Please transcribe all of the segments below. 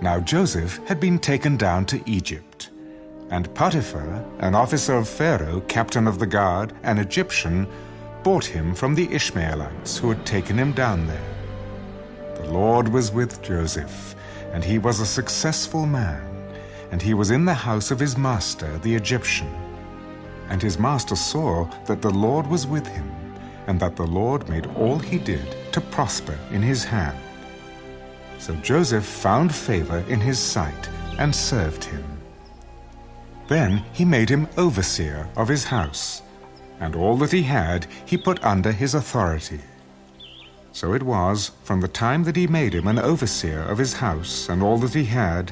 Now Joseph had been taken down to Egypt, and Potiphar, an officer of Pharaoh, captain of the guard, an Egyptian, bought him from the Ishmaelites who had taken him down there. The Lord was with Joseph, and he was a successful man, and he was in the house of his master, the Egyptian. And his master saw that the Lord was with him, and that the Lord made all he did to prosper in his hand. So Joseph found favor in his sight and served him. Then he made him overseer of his house, and all that he had he put under his authority. So it was, from the time that he made him an overseer of his house and all that he had,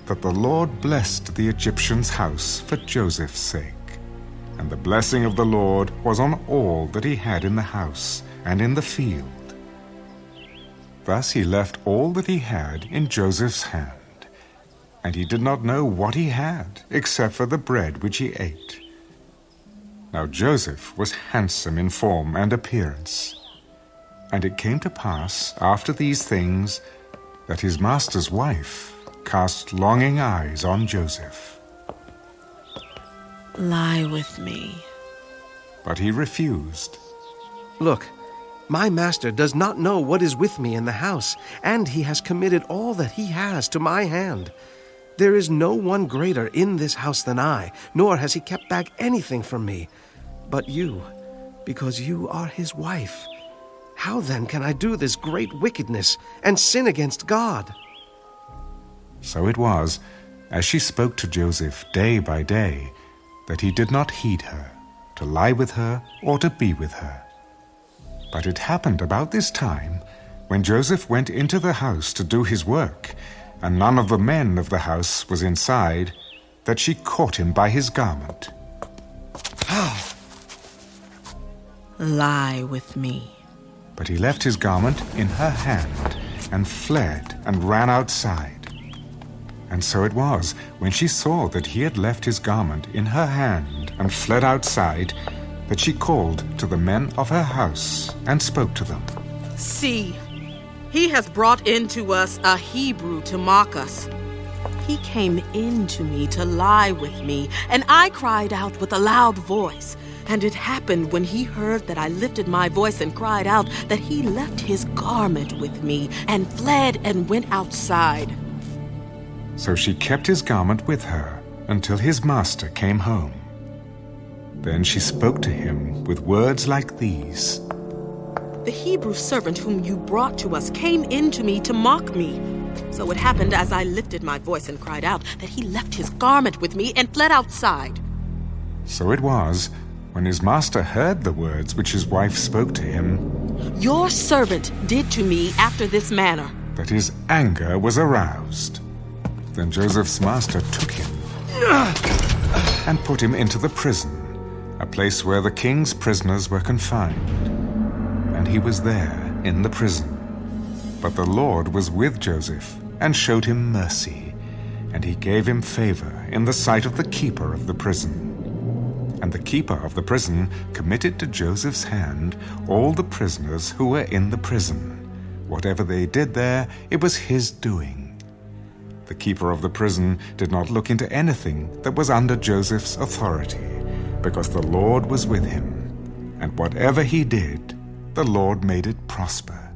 that the Lord blessed the Egyptian's house for Joseph's sake. And the blessing of the Lord was on all that he had in the house and in the field. Thus he left all that he had in Joseph's hand, and he did not know what he had except for the bread which he ate. Now Joseph was handsome in form and appearance. And it came to pass after these things that his master's wife cast longing eyes on Joseph. Lie with me. But he refused. Look, my master does not know what is with me in the house, and he has committed all that he has to my hand. There is no one greater in this house than I, nor has he kept back anything from me. But you, because you are his wife. How then can I do this great wickedness and sin against God? So it was, as she spoke to Joseph day by day, that he did not heed her, to lie with her or to be with her. But it happened about this time, when Joseph went into the house to do his work, and none of the men of the house was inside, that she caught him by his garment. Lie with me. But he left his garment in her hand, and fled and ran outside. And so it was, when she saw that he had left his garment in her hand and fled outside, that she called to the men of her house and spoke to them. See, he has brought in to us a Hebrew to mock us. He came in to me to lie with me, and I cried out with a loud voice. And it happened when he heard that I lifted my voice and cried out that he left his garment with me and fled and went outside. So she kept his garment with her until his master came home. Then she spoke to him with words like these. The Hebrew servant whom you brought to us came in to me to mock me. So it happened as I lifted my voice and cried out that he left his garment with me and fled outside. So it was, when his master heard the words which his wife spoke to him, Your servant did to me after this manner, that his anger was aroused. Then Joseph's master took him and put him into the prison, a place where the king's prisoners were confined. And he was there in the prison. But the Lord was with Joseph and showed him mercy, and he gave him favor in the sight of the keeper of the prison. And the keeper of the prison committed to Joseph's hand all the prisoners who were in the prison. Whatever they did there, it was his doing. The keeper of the prison did not look into anything that was under Joseph's authority, because the Lord was with him, and whatever he did, the Lord made it prosper.